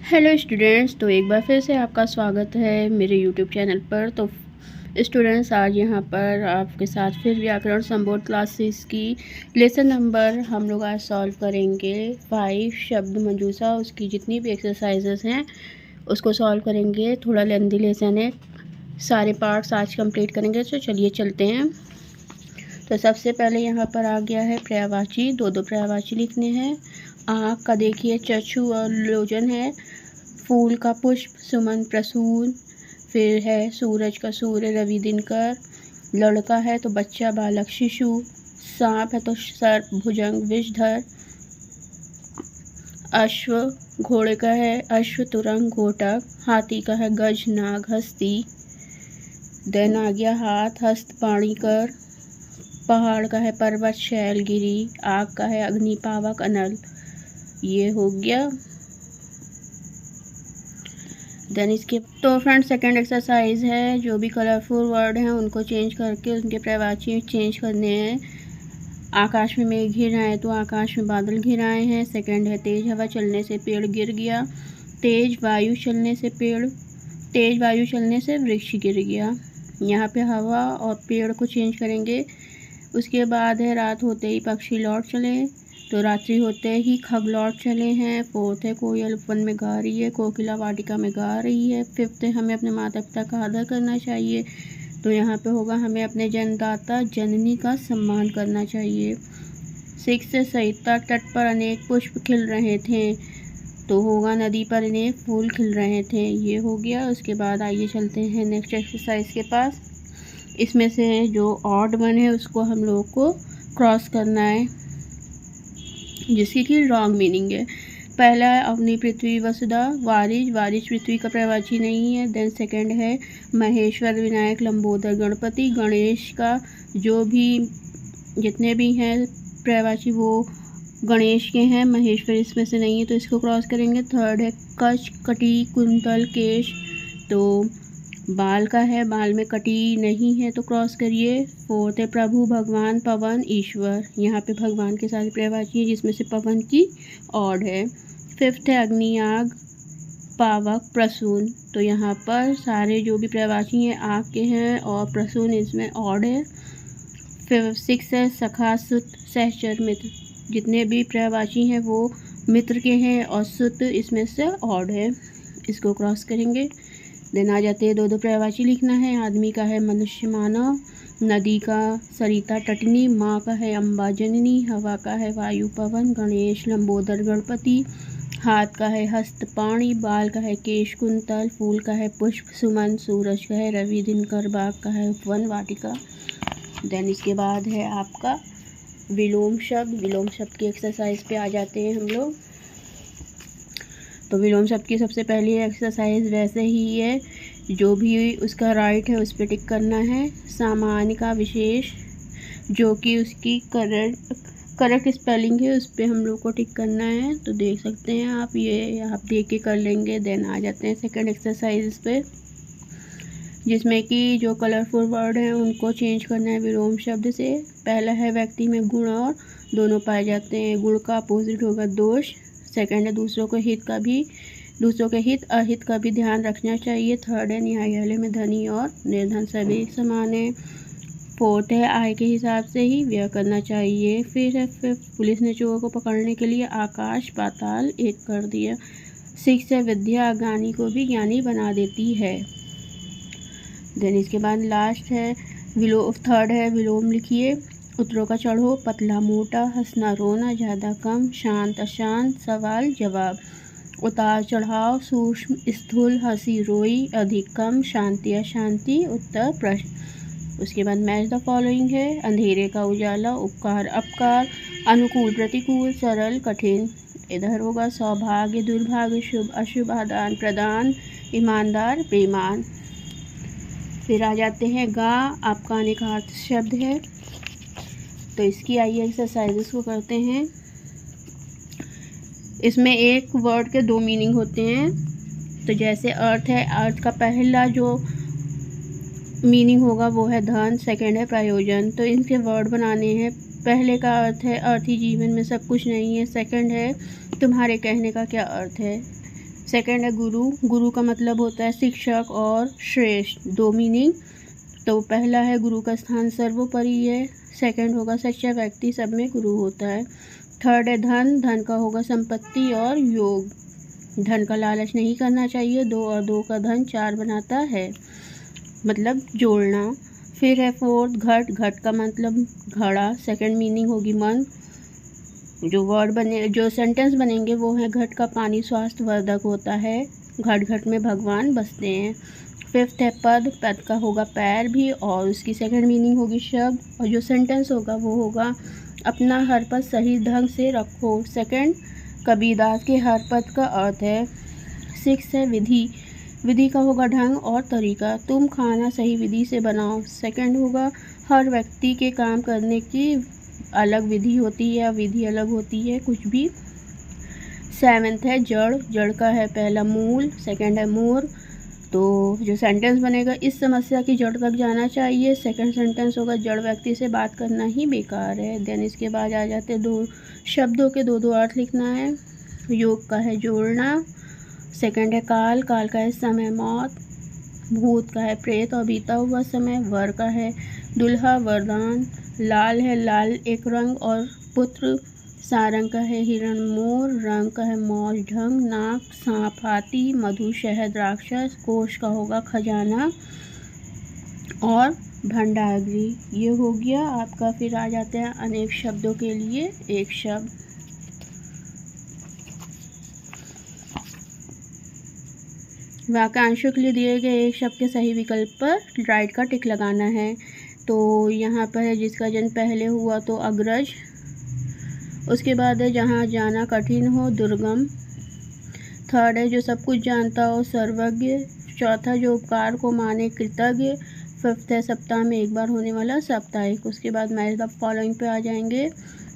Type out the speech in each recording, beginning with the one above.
Hello students, तो एक बार फिर से आपका स्वागत है मेरे यूट्यूब चैनल पर। तो स्टूडेंट्स, आज यहाँ पर आपके साथ फिर व्याकरण संबोध क्लासेस की लेसन नंबर हम लोग आज सॉल्व करेंगे 5 शब्द मंजूषा। उसकी जितनी भी एक्सरसाइजेस हैं उसको सॉल्व करेंगे। थोड़ा लेंदी लेसन है, सारे पार्ट्स आज कंप्लीट करेंगे। तो चलिए चलते हैं। तो सबसे पहले यहाँ पर आ गया है पर्यायवाची। दो पर्यायवाची लिखने हैं। आँख का देखिए चक्षु और लोचन है। फूल का पुष्प सुमन प्रसून। फिर है सूरज का सूर्य रवि दिनकर। लड़का है तो बच्चा बालक शिशु। सांप है तो सर्प भुजंग विषधर। अश्व घोड़े का है अश्व तुरंग घोटक। हाथी का है गज नाग हस्ती। देन आ गया हाथ हस्त पाणिकर। पहाड़ का है पर्वत शैल गिरी। आग का है अग्नि पावक अनल। ये हो गया। देन इसके तो फ्रेंड सेकंड एक्सरसाइज है। जो भी कलरफुल वर्ड हैं उनको चेंज करके उनके पर्यायवाची चेंज करने हैं। आकाश में मेघ घिर आए तो आकाश में बादल घिर आए हैं। सेकंड है तेज हवा चलने से पेड़ गिर गया। तेज वायु चलने से वृक्ष गिर गया। यहाँ पे हवा और पेड़ को चेंज करेंगे। उसके बाद है रात होते ही पक्षी लौट चले, तो रात्रि होते ही खग लौट चले हैं। फोर्थ है कोयल वन में गा रही है, कोकिला वाटिका में गा रही है। फिफ्थ है हमें अपने माता पिता का आदर करना चाहिए, तो यहाँ पे होगा हमें अपने जन्मदाता जननी का सम्मान करना चाहिए। सिक्स है सरिता तट पर अनेक पुष्प खिल रहे थे, तो होगा नदी पर अनेक फूल खिल रहे थे। ये हो गया। उसके बाद आइए चलते हैं नेक्स्ट एक्सरसाइज के पास। इसमें से जो ऑड वन है उसको हम लोग को क्रॉस करना है, जिसकी कि रॉन्ग मीनिंग है। पहला है अवनी पृथ्वी वसुधा। वारिज पृथ्वी का पर्यायवाची नहीं है। देन सेकंड है महेश्वर विनायक लंबोदर गणपति। गणेश का जो भी जितने भी हैं पर्यायवाची वो गणेश के हैं, महेश्वर इसमें से नहीं है, तो इसको क्रॉस करेंगे। थर्ड है कच कटी कुंतल केश, तो बाल का है, बाल में कटी नहीं है, तो क्रॉस करिए। फोर्थ है प्रभु भगवान पवन ईश्वर। यहाँ पे भगवान के साथ पर्यायवाची है जिसमें से पवन की ऑड है। फिफ्थ है अग्नि आग पावक प्रसून, तो यहाँ पर सारे जो भी पर्यायवाची हैं आग के हैं और प्रसून इसमें ऑड है। सिक्स है सखा सुत सहचर मित्र, जितने भी पर्यायवाची हैं वो मित्र के हैं और सुत इसमें से ऑड है, इसको क्रॉस करेंगे। देन आ जाते हैं दो पर्यायवाची लिखना है। आदमी का है मनुष्य मानव। नदी का सरिता तटनी। माँ का है अम्बा जननी। हवा का है वायु पवन। गणेश लंबोदर गणपति। हाथ का है हस्त पाणी। बाल का है केश कुंतल। फूल का है पुष्प सुमन। सूरज का है रवि दिनकर। बाग का है वन वाटिका। देन इसके बाद है आपका विलोम शब्द। विलोम शब्द की एक्सरसाइज पे आ जाते हैं हम लोग। तो विलोम शब्द की सबसे पहली एक्सरसाइज वैसे ही है, जो भी उसका राइट है उस पर टिक करना है। सामान्य का विशेष, जो कि उसकी करेक्ट स्पेलिंग है उस पर हम लोग को टिक करना है, तो देख सकते हैं आप, ये आप देख के कर लेंगे। देन आ जाते हैं सेकंड एक्सरसाइज पे, जिसमें कि जो कलरफुल वर्ड हैं उनको चेंज करना है विलोम शब्द से। पहला है व्यक्ति में गुण और दोनों पाए जाते हैं, गुण का अपोजिट होगा दोष। सेकंड है दूसरों के हित अहित का भी ध्यान रखना चाहिए। थर्ड है न्यायालय में धनी और निर्धन सभी समान है। फोर्थ है आय के हिसाब से ही व्यय करना चाहिए। फिर है पुलिस ने चोर को पकड़ने के लिए आकाश पाताल एक कर दिया। सिक्स है विद्या अज्ञानी को भी ज्ञानी बना देती है। देन इसके बाद लास्ट है थर्ड है विलोम लिखिए। उत्तरों का चढ़ो पतला मोटा, हंसना रोना ज़्यादा कम, शांत अशांत, सवाल जवाब। उतार चढ़ाव सूक्ष्म स्थूल, हंसी रोई अधिक कम, शांति अशांति, उत्तर प्रश्न। उसके बाद मैच द फॉलोइंग है। अंधेरे का उजाला, उपकार अपकार, अनुकूल प्रतिकूल, सरल कठिन। इधर होगा सौभाग्य दुर्भाग्य, शुभ अशुभ, आदान प्रदान, ईमानदार बेईमान। फिर आ जाते हैं गा, आपका आने का अर्थ शब्द है, तो इसकी आइए एक्सरसाइजेस को करते हैं। इसमें एक वर्ड के दो मीनिंग होते हैं, तो जैसे अर्थ है, अर्थ का पहला जो मीनिंग होगा वो है धन, सेकंड है प्रयोजन, तो इनके वर्ड बनाने हैं। पहले का अर्थ है अर्थ ही जीवन में सब कुछ नहीं है। सेकंड है तुम्हारे कहने का क्या अर्थ है। सेकंड है गुरु। गुरु का मतलब होता है शिक्षक और श्रेष्ठ, 2 मीनिंग। तो पहला है गुरु का स्थान सर्वोपरि है। सेकंड होगा सच्चा व्यक्ति, सब में गुरु होता है। थर्ड है धन। धन का होगा संपत्ति और योग। धन का लालच नहीं करना चाहिए, 2 और 2 का धन 4 बनाता है, मतलब जोड़ना। फिर है फोर्थ घट। घट का मतलब घड़ा, सेकंड मीनिंग होगी मन। जो वर्ड बने, जो सेंटेंस बनेंगे वो है घट का पानी स्वास्थ्यवर्धक होता है, घट घट में भगवान बसते हैं। फिफ्थ है पद। पद का होगा पैर भी और उसकी सेकंड मीनिंग होगी शब्द, और जो सेंटेंस होगा वो होगा अपना हर पद सही ढंग से रखो, सेकंड कबीरदास के हर पद का अर्थ है। सिक्स है विधि। विधि का होगा ढंग और तरीका, तुम खाना सही विधि से बनाओ, सेकंड होगा हर व्यक्ति के काम करने की अलग विधि होती है या विधि अलग होती है कुछ भी। सेवेंथ है जड़। जड़ का है पहला मूल, सेकंड है मोर। तो जो सेंटेंस बनेगा इस समस्या की जड़ तक जाना चाहिए, सेकंड सेंटेंस होगा जड़ व्यक्ति से बात करना ही बेकार है। देन इसके बाद आ जाते हैं 2 शब्दों के 2 अर्थ लिखना है। योग का है जोड़ना, सेकंड है काल। काल का है समय मौत। भूत का है प्रेत और बीता हुआ समय। वर का है दुल्हा वरदान। लाल है लाल एक रंग और पुत्र। सारंग का है हिरण मोर। रंग का है मौज ढंग। नाक सांप हाथी। मधु शहद राक्षस। कोश का होगा खजाना और भंडारगृह। ये हो गया आपका। फिर आ जाते हैं अनेक शब्दों के लिए एक शब्द। वाक्यांशों के लिए दिए गए एक शब्द के सही विकल्प पर राइट का टिक लगाना है। तो यहाँ पर है जिसका जन्म पहले हुआ तो अग्रज। उसके बाद है जहाँ जाना कठिन हो दुर्गम। थर्ड है जो सब कुछ जानता हो सर्वज्ञ। चौथा जो उपकार को माने कृतज्ञ। फिफ्थ है सप्ताह में एक बार होने वाला साप्ताहिक। उसके बाद मैच द फॉलोइंग पे आ जाएंगे।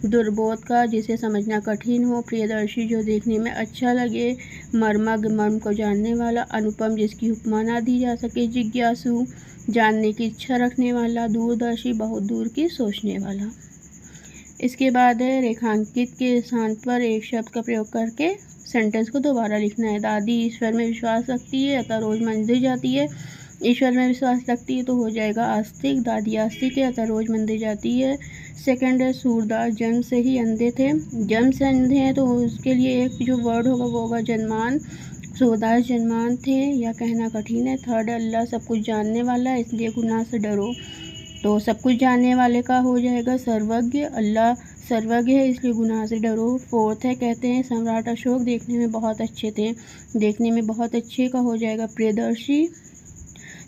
दुर्बोध का जिसे समझना कठिन हो। प्रियदर्शी जो देखने में अच्छा लगे। मर्मज्ञ मर्म को जानने वाला। अनुपम जिसकी उपमा ना दी जा सके। जिज्ञासु जानने की इच्छा रखने वाला। दूरदर्शी बहुत दूर की सोचने वाला। इसके बाद है रेखांकित के स्थान पर एक शब्द का प्रयोग करके सेंटेंस को दोबारा लिखना है। दादी ईश्वर में विश्वास रखती है अतः रोज मंदिर जाती है। ईश्वर में विश्वास रखती है तो हो जाएगा आस्तिक। दादी आस्तिक है अतः रोज मंदिर जाती है। सेकंड है सूरदास जन्म से ही अंधे थे। जन्म से अंधे हैं तो उसके लिए एक जो वर्ड होगा वो होगा जन्मान। सूरदास जन्मान थे या कहना कठिन है। थर्ड है अल्लाह सब कुछ जानने वाला है इसलिए गुनाह से डरो। तो सब कुछ जानने वाले का हो जाएगा सर्वज्ञ। अल्लाह सर्वज्ञ है इसलिए गुनाह से डरो। फोर्थ है कहते हैं सम्राट अशोक देखने में बहुत अच्छे थे। देखने में बहुत अच्छे का हो जाएगा प्रियदर्शी।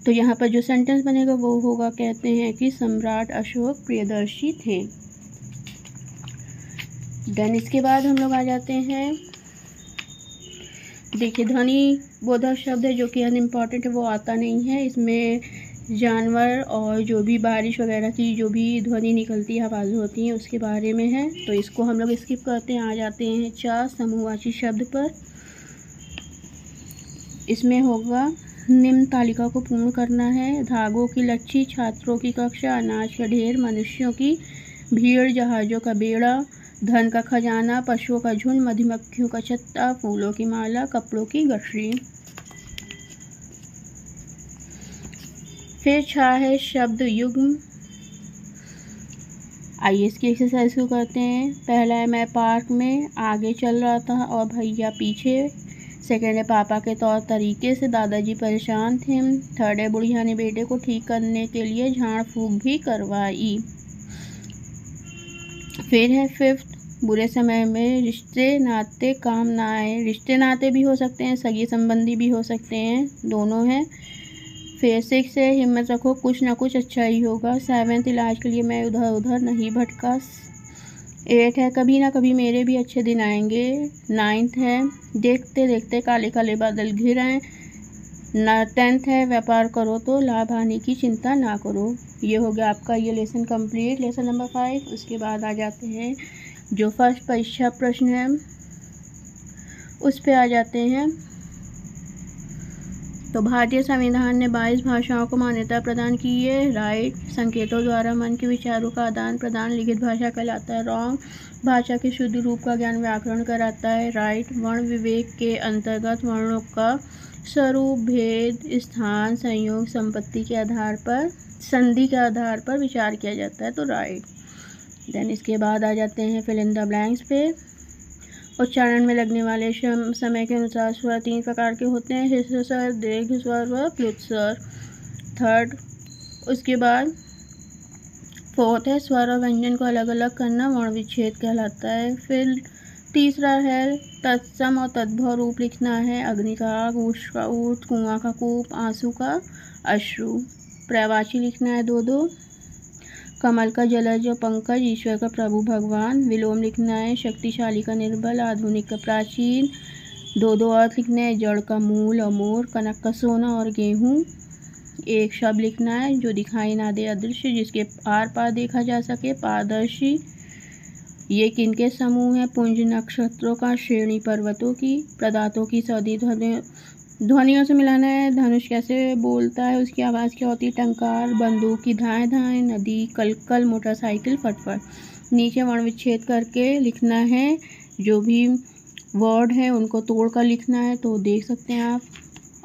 तो यहाँ पर जो सेंटेंस बनेगा वो होगा कहते हैं कि सम्राट अशोक प्रियदर्शी थे। देन इसके बाद हम लोग आ जाते हैं, देखिए ध्वनि बोधक शब्द है जो कि अनइम्पॉर्टेंट है, वो आता नहीं है। इसमें जानवर और जो भी बारिश वगैरह की जो भी ध्वनि निकलती है आवाज़ होती हैं उसके बारे में है, तो इसको हम लोग स्किप करते हैं। आ जाते हैं 4 समूहवाची शब्द पर। इसमें होगा निम्न तालिका को पूर्ण करना है। धागों की लच्छी, छात्रों की कक्षा, अनाज का ढेर, मनुष्यों की भीड़, जहाज़ों का बेड़ा, धन का खजाना, पशुओं का झुंड, मधुमक्खियों का छत्ता, फूलों की माला, कपड़ों की गठरी। फिर 6 है शब्द युग्म। आइए इसकी एक्सरसाइज को करते हैं। पहला है मैं पार्क में आगे चल रहा था और भैया पीछे। सेकंड है पापा के तौर तरीके से दादाजी परेशान थे। थर्ड है बुढ़िया ने बेटे को ठीक करने के लिए झाड़ फूंक भी करवाई। फिर है फिफ्थ बुरे समय में रिश्ते नाते काम ना आए। रिश्ते नाते भी हो सकते हैं, सगी संबंधी भी हो सकते हैं, दोनों हैं। फिर 6 है हिम्मत रखो कुछ ना कुछ अच्छा ही होगा। 7 इलाज के लिए मैं उधर उधर नहीं भटका। 8 है कभी ना कभी मेरे भी अच्छे दिन आएंगे। 9 है देखते देखते काले काले बादल घिर आए। 10 है व्यापार करो तो लाभ हानि की चिंता ना करो। ये हो गया आपका ये लेसन कंप्लीट, लेसन नंबर 5। उसके बाद आ जाते हैं जो फर्स्ट परीक्षा प्रश्न है उस पे आ जाते हैं। तो भारतीय संविधान ने 22 भाषाओं को मान्यता प्रदान की है। राइट। संकेतों द्वारा मन के विचारों का आदान प्रदान लिखित भाषा कहलाता है। रॉन्ग। भाषा के शुद्ध रूप का ज्ञान व्याकरण कराता है। राइट। वर्ण विवेक के अंतर्गत वर्णों का स्वरूप, भेद, स्थान, संयोग, संपत्ति के आधार पर, संधि के आधार पर विचार किया जाता है। तो राइट। देन इसके बाद आ जाते हैं फिल इन द ब्लैंक्स पे। उच्चारण में लगने वाले समय के अनुसार स्वर 3 प्रकार के होते हैं, ह्रस्व स्वर, दीर्घ स्वर व प्लुत स्वर। थर्ड। उसके बाद फोर्थ है स्वर और व्यंजन को अलग अलग करना, वर्ण विच्छेद कहलाता है। फिर तीसरा है तत्सम और तद्भव रूप लिखना है, अग्नि का आग, ऊष्ट का ऊष्ट, कुआं का कूप, आंसू का अश्रु। पर्यायवाची लिखना है 2-2। कमल का जलज और पंकज, ईश्वर का प्रभु भगवान। विलोम लिखना है, शक्तिशाली का निर्बल, आधुनिक का प्राचीन। 2-2 अर्थ लिखने हैं, जड़ का मूल और मोर, कनक का सोना और गेहूँ। एक शब्द लिखना है जो दिखाई ना दे, अदृश्य, जिसके आर पार देखा जा सके, पारदर्शी। ये किनके समूह हैं? पुंज नक्षत्रों का, श्रेणी पर्वतों की, प्रदातों की सौदी ध्वनियों से मिलाना है। धनुष कैसे बोलता है, उसकी आवाज़ क्या होती है? टंकार। बंदूक की धाएँ धाएँ, नदी, कलकल, मोटरसाइकिल, फटफट। नीचे वर्ण विच्छेद करके लिखना है, जो भी वर्ड है उनको तोड़ कर लिखना है, तो देख सकते हैं आप।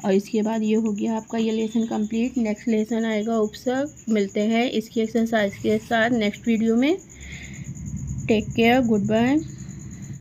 और इसके बाद ये हो गया आपका ये लेसन कंप्लीट। नेक्स्ट लेसन आएगा उपसर्ग। मिलते हैं इसकी एक्सरसाइज के साथ नेक्स्ट वीडियो में। Take care, good bye.